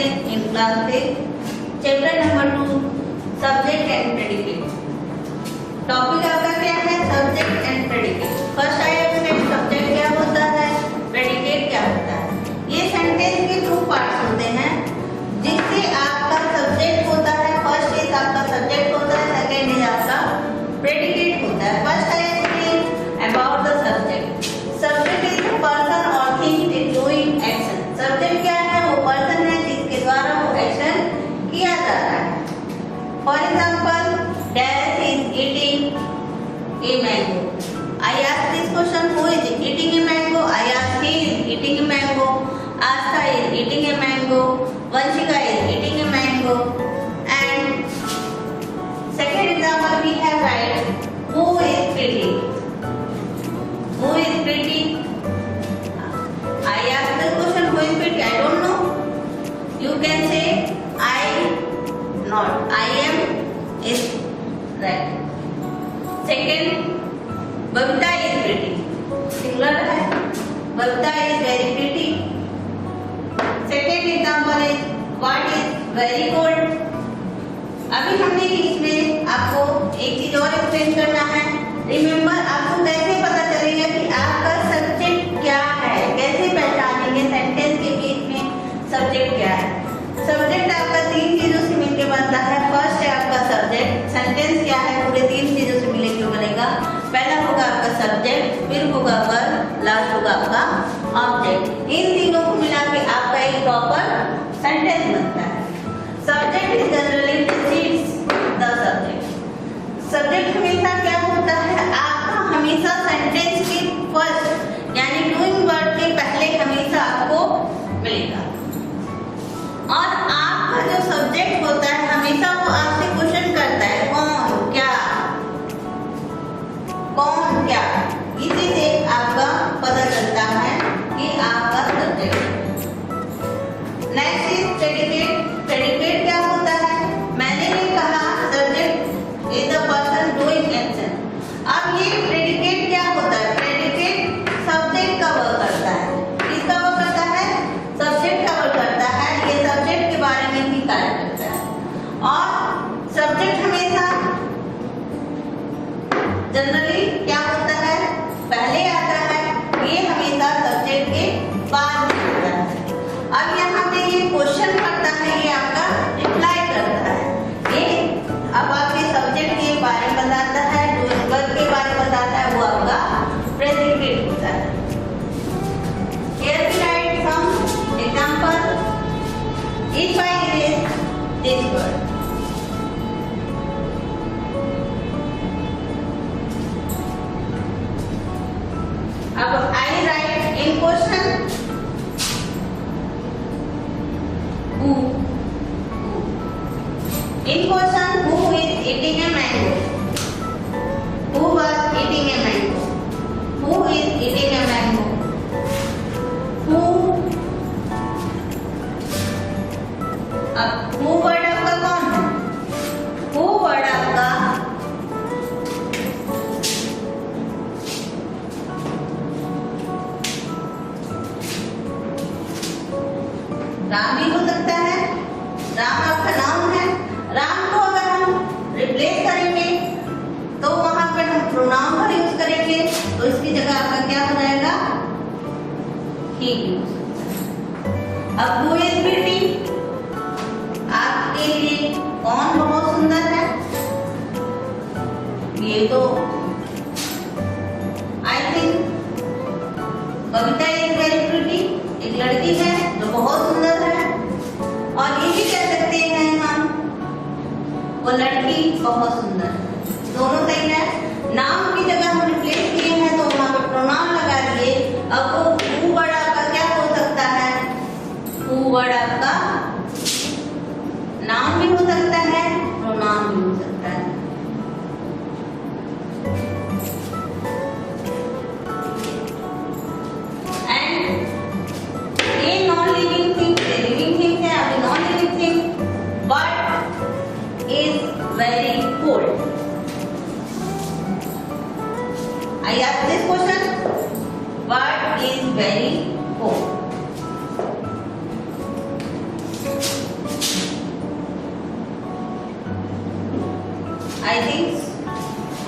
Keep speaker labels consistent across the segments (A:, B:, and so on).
A: in class 6, chapter number 2, subject and predicate. Topic आपका क्या है? Subject and predicate. फर्स्ट आया उसमें सब्जेक्ट क्या होता है, प्रेडिकेट क्या होता है। ये सेंटेंस के 2 पार्ट्स होते हैं, जिससे आपका सब्जेक्ट होता है। फर्स्ट इज आपका सब्जेक्ट होता है, सेकंड इज आपका प्रेडिकेट होता है। फर्स्ट आया इसमें about the subject. Subject is the person और thing is doing action. Subject क्या है? वो पर्सन है जिसके द्वारा वो एक्शन किया जाता है। For example, Dad is eating a mango. I ask this question, who is eating a mango? I ask, he is eating a mango. Asta is eating a mango. Vanshika is eating a mango. And second example we have right, who is pretty? Who is pretty? I ask the question, who is pretty? I don't know. You can say I not. I am is right. Second, Babita is pretty. Singular है. Babita is very pretty. Second example is what is very cold. अभी हमने इसमें आपको एक चीज और explain करना है। रिमेम्बर, आपको कैसे पता चलेगा कि आपका सब्जेक्ट क्या है, कैसे पहचानेंगे सेंटेंस के बीच में सब्जेक्ट क्या है। सब्जेक्ट आपका 3 चीजों से मिलकर बनता है। फर्स्ट है आपका सब्जेक्ट। सेंटेंस क्या है? पूरे 3 चीजों से मिलकर बनेगा। पहला होगा आपका सब्जेक्ट, फिर होगा वर्ब, लास्ट होगा आपका ऑब्जेक्ट। इन तीनों को मिला के आपका एक प्रॉपर सेंटेंस बनता है। Subject is generally precedes the subject. Subject हमेशा क्या होता है? आपका हमेशा सेंटेंस के फर्स्ट यानी डूइंग वर्ड के पहले हमेशा आपको मिलेगा। और आपका जो सब्जेक्ट होता है हमेशा वो आपसे क्वेश्चन करता है, कौन क्या, कौन क्या। इसी से आपका पता चलता है कि आपका subject. Next is predicate. Predicate क्या होता है? मैंने भी कहा subject is the person doing action. अब ये प्रेडिकेट क्या होता है? प्रेडिकेट सब्जेक्ट का वर्क करता है। किसका वर्क करता है? सब्जेक्ट का वर्क करता है। ये सब्जेक्ट के बारे में भी कार्य करता है। और सब्जेक्ट हमेशा जनरली क्या होता है? पहले आता है। ये हमेशा सब्जेक्ट के बाद में होता है। अब यहाँ पे ये क्वेश्चन करता है, ये आपका रिप्लाई करता है। ये अब आपके सब्जेक्ट के बारे में बताता है, डूइंग वर्क के बारे में बताता है, वो आपका प्रेडिकेट होता है। Here we write some example. If I erase this word, अब I write in question who. In question, who is eating a mango? Who was eating a mango? Who is eating a mango? Who, अब who word आपका कौन है? Who word आपका राम भी हो सकता है। राम आपका नाम है। राम को अगर हम रिप्लेस करेंगे तो वहां पर हम प्रोनाउन का यूज करेंगे, तो इसकी जगह आपका क्या हो जाएगा? ही यूज। अब who is pretty? आपके लिए कौन बहुत सुंदर है? ये तो I think Babita is very pretty. एक लड़की है जो बहुत सुंदर है। और ये भी कह सकते हैं हम, वो लड़की बहुत सुंदर है। दोनों सही है। नाम की जगह हम रिप्लेस किए हैं तो वहां पर प्रोनाउन लगा दिए। अब वो who वर्ड आपका क्या हो सकता है? who वर्ड आपका नाम भी हो सकता है, प्रोनाउन भी हो सकता है। एंड ये नॉन लिविंग थिंग है, लिविंग थिंग है। अभी non living thing but is very cold. I ask this question, what is very cold? I think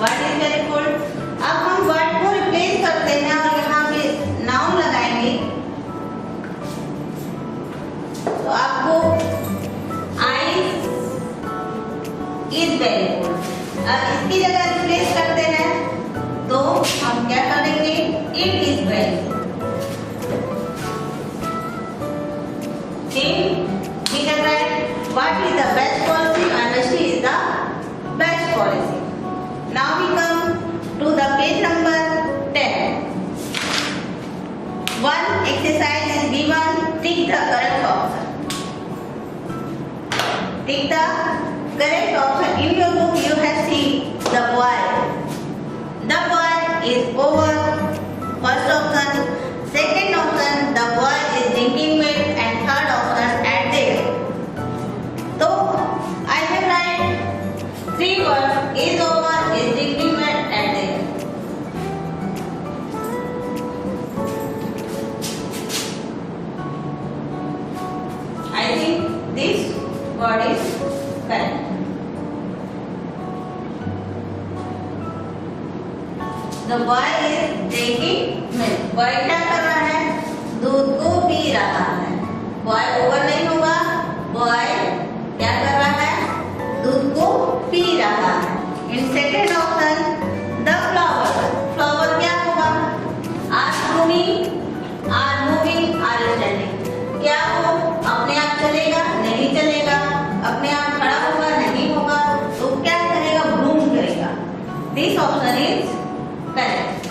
A: word is very good. अब हम वर्ड को रिप्लेस करते हैं और यहाँ पे नाउन लगाएंगे। तो आपको आइज इज वेरी गुड। अब इसकी जगह रिप्लेस करते हैं तो हम क्या करेंगे, it is very good. He can write what is the best policy and she is the best policy. Now we come to the page number 10. One exercise is given. Tick the correct option. Tick the correct option. In your book you have seen the boy. The boy is over. First option. Second option, the boy is drinking milk, and third option, at there. So I will write three words: is over, is drinking milk, at there. I think this word is correct. The boy is drinking milk. Boy क्या कर रहा है, दूध को P रहा है। Boy over नहीं होगा, boy क्या कर रहा है, दूध को पी रहा है। In second option, the flower. Flower क्या होगा, are blooming, are moving, are standing. क्या वो अपने आप चलेगा, नहीं चलेगा, अपने आप खड़ा होगा, नहीं होगा, तो क्या करेगा, bloom करेगा। This option is correct.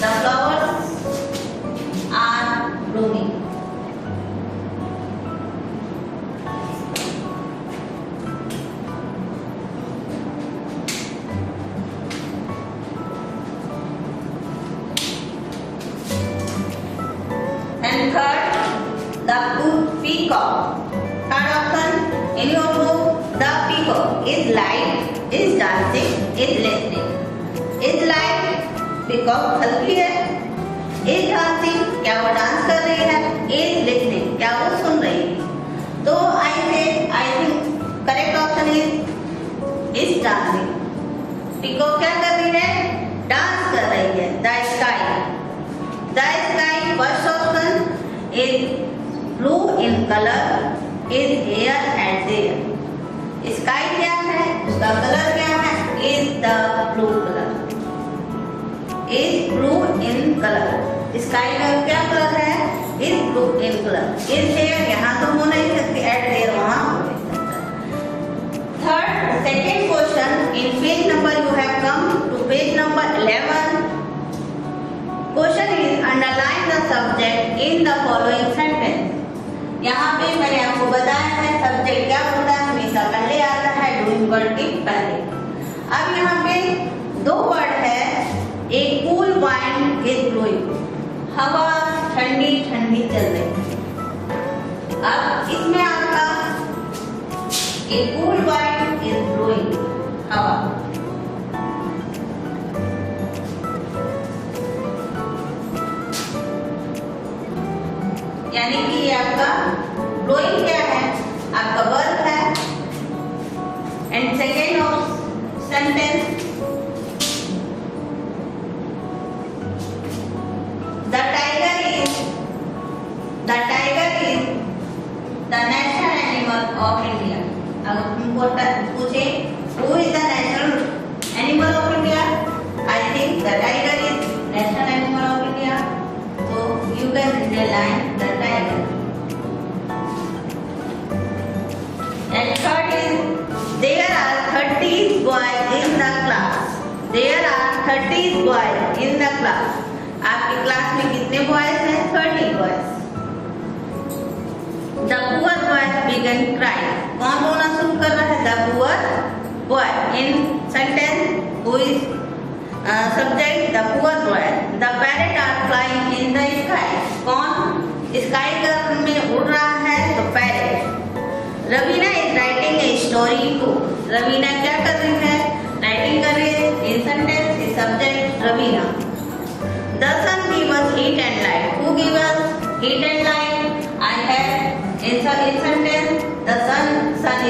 A: The flowers are blooming. And third, the peacock. Third option in your book, the peacock is light, is dancing, is listening. Is light, peacock हल्की है। Is dancing, क्या वो dance कर रही है। Is listening, क्या वो सुन रही है। तो I think correct option is dancing. peacock क्या कर रही है, डांस कर रही है। The sky first option is blue in color, is here and there. Sky क्या है, उसका कलर क्या है, is the blue color. Is blue in color. Sky का क्या कलर है, is blue in color. Is there, यहाँ तो हो नहीं सकती, at there वहाँ हो नहीं सकता। Third, second question in page number you have come to page number 11. Question is underline the subject in the following sentence. यहाँ पे मैंने आपको बताया है सब्जेक्ट क्या होता है, हमेशा पहले आता है, डूइंग वर्ड के पहले। अब यहाँ पे दो वर्ड है, A cool wind is blowing. हवा ठंडी ठंडी चल रही है। अब इसमें आपका A cool wind is blowing, हवा। यानी कि ये आपका blowing क्या है, आपका वर्ब है। And second of sentence, The tiger is the national animal of India. अगर तुमको पूछे who is the national animal of India, I think the tiger is national animal of India. So you can underline the tiger. And third is there are 30 boys in the class. There are 30 boys in the class. आपकी class में कितने boys हैं, 30 boys. The poor boy began crying. कौन रोना शुरू कर रहा है, the poor boy. In sentence who is subject, the poor boy. The parrot are flying in the sky. कौन स्काई में उड़ रहा है, तो parrot. Raveena is writing a story book. Raveena क्या कर रही है, राइटिंग कर रही है। In sentence is subject Raveena. The sun gives us heat and light. Who gives us heat and light? I have in sentence The sun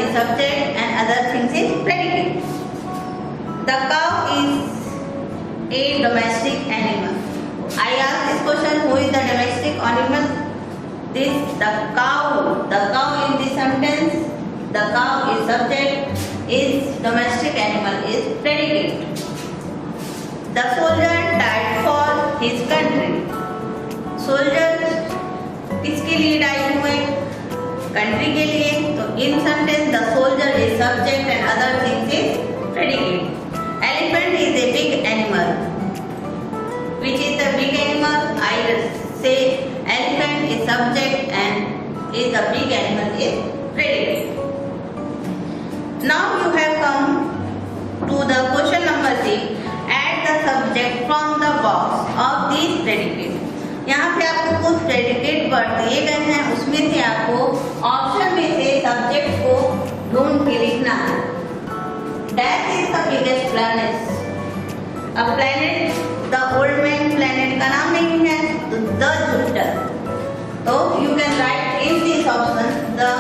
A: is subject and other things is predicate. The cow is a domestic animal. I ask this question, who is the domestic animal? The cow in this sentence, the cow is subject, is domestic animal, is predicate. The soldier died for his country. Soldier किसके लिए die हुए? Country के लिए. तो इन sentence the soldier is subject and other things is predicate. Elephant is a big animal. Which is the big animal? I say elephant is subject and is the big animal is predicate. Now you have come to the question number 3. Add the subject from the box of these predicate. यहाँ पे आपको कुछ predicate word दिए गए हैं, उसमें से आपको ऑप्शन में से सब्जेक्ट को ढूंढ के लिखना है. Dash is the biggest planet. अब planet the old man planet का नाम नहीं है, तो द जुपिटर. तो you can write in this option the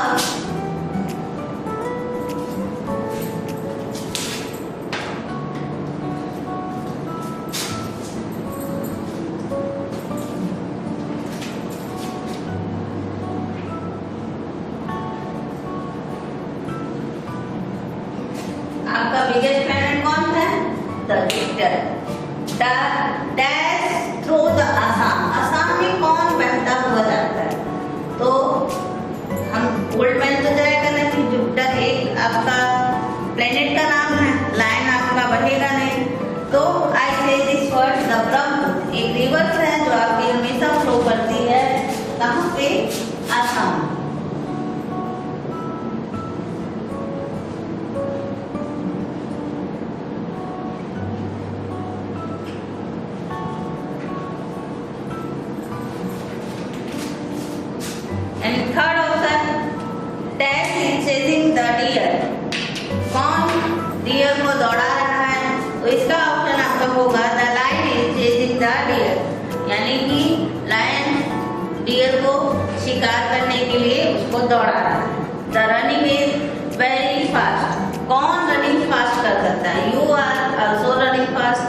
A: biggest planet कौन है? The Jupiter. Dash through the Assam. Assam में कौन बहता हुआ जाता है? तो हम ओल्ड मैन तो जाएगा नहीं. जुपिटर एक आपका प्लैनेट का नाम है, लाइन आपका बढ़ेगा नहीं. तो आई से दिस वर्ड द ब्रह्मपुत्र एक रिवर है जो आपकी हमेशा फ्लो करती है. कहाँ पे? Assam. And third option, dash is chasing the deer. कौन डियर को दौड़ा रहा है? तो इसका ऑप्शन आपका होगा the lion is chasing the deer. यानी कि लायन डियर को शिकार करने के लिए उसको दौड़ा रहा है. The running is very fast. कौन रनिंग फास्ट कर सकता है? You are also running fast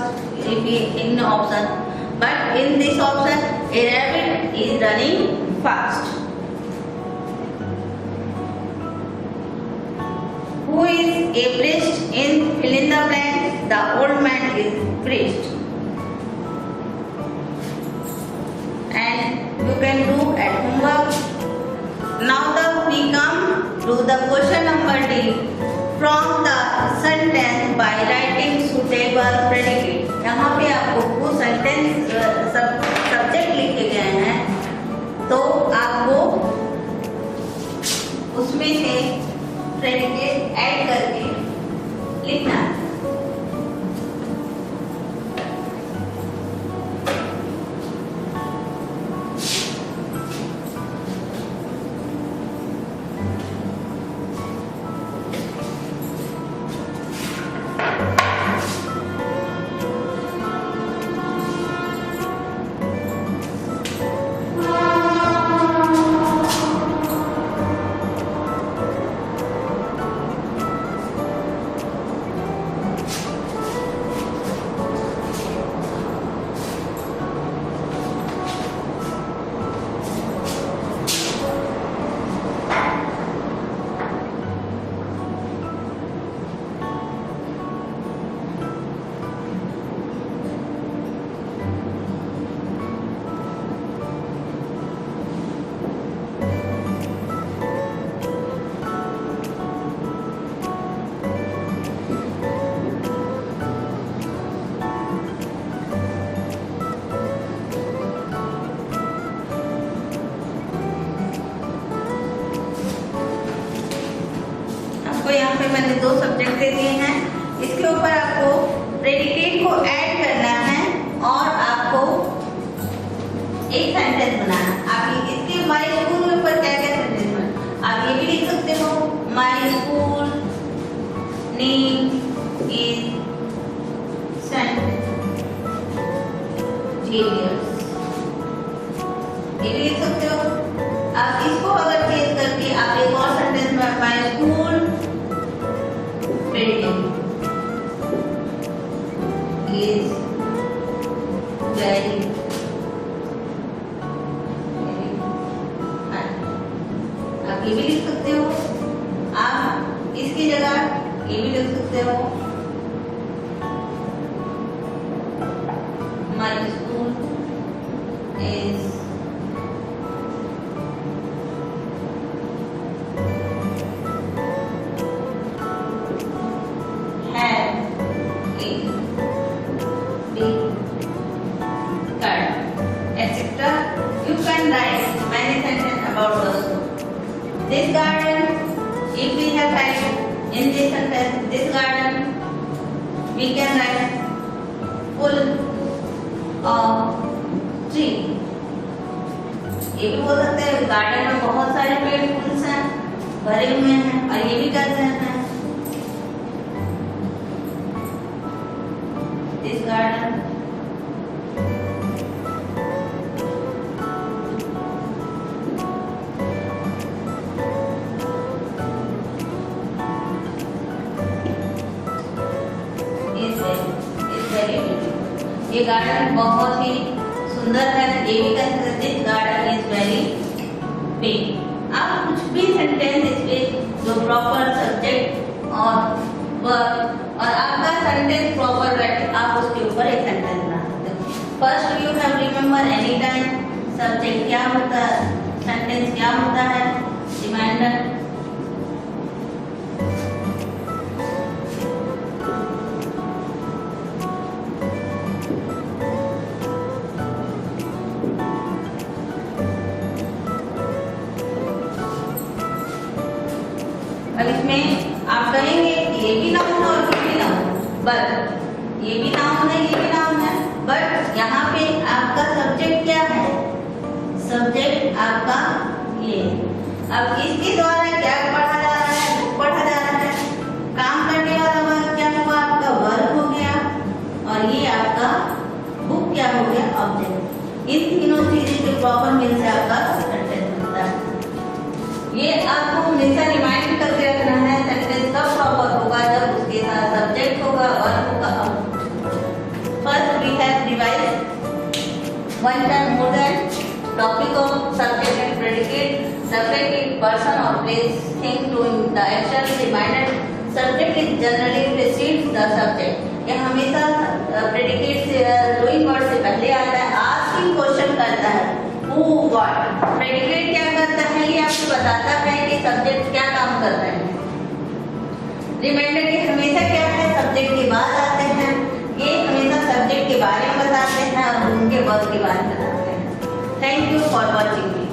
A: in option, but in this option a rabbit is running fast. Who is a priest in fill in the blank? The old man is priest. And you can do at homework. Now we come to the question number D. From the sentence by writing suitable predicate. यहाँ पे आपको कुछ sentence subject लिखे गए हैं, तो आपको उसमें से प्रेडिकेट ऐड करके लिखना है. यहाँ पे मैंने 2 सब्जेक्ट दे दिए हैं. इसके ऊपर आपको प्रेडिकेट को ऐड करना है और आपको एक सेंटेंस बनाना. आप इसके माय स्कूल के ऊपर क्या क्या सेंटेंस बना, आप ये भी लिख सकते हो. My school name is Saint Xavier's, ये भी लिख सकते हो. आप इसको अगर चेंज करके आप एक और सेंटेंस ये भी लिख सकते हो। My school is have a big garden, etc. You can write many sentences about the school. This garden, if we have time in this sentence, this garden, we can write full of tree. ये भी बोल सकते हैं garden में बहुत सारे पेड़ फूल हैं भरे हुए हैं, और ये भी कहते हैं इस गार्डन ये गार्डन बहुत ही सुंदर है, ये भी कह सकते हैं this garden is very big. आप कुछ भी सेंटेंस इसमें जो प्रॉपर सब्जेक्ट और वर्ब और आपका सेंटेंस प्रॉपर बैठे, आप उसके ऊपर एक सेंटेंस बना सकते हो। First you have remember any time subject क्या होता है, सेंटेंस क्या होता है, रिमाइंडर। और इसमें आप कहेंगे कि ये भी नाउन है और ये भी नाउन है, बट ये भी नाउन है, ये भी नाउन है, बट यहाँ पे आपका सब्जेक्ट क्या है, सब्जेक्ट आपका ये। अब इसके द्वारा क्या पढ़ा जा रहा है, बुक पढ़ा जा रहा है। काम करने वाला वर्ब क्या हुआ, आपका वर्ब हो गया, और ये आपका बुक क्या हो गया, ऑब्जेक्ट। इन तीनों चीजें के प्रॉपर मिल से आपका सेंटेंस बनता है। ये आपको हमेशा रिमाइंड करके रखना है, सेंटेंस कब प्रॉपर होगा, जब उसके साथ सब्जेक्ट होगा और होगा। First we have revise one time more then topic of subject and predicate, subject person और place, thing doing the action, reminder subject is generally precedes the subject. ये हमेशा प्रेडिकेट से डूइंग वर्ड से पहले आता है। आस्किंग क्वेश्चन करता है हु व्हाट, प्रेडिकेट क्या करता है, ये आपको बताता है कि सब्जेक्ट क्या काम कर रहे हैं। रिमाइंडर ये हमेशा क्या है, सब्जेक्ट के बाद आते हैं, ये हमेशा सब्जेक्ट के बारे में बताते हैं और उनके वर्क के बारे में बताते हैं। Thank you for watching.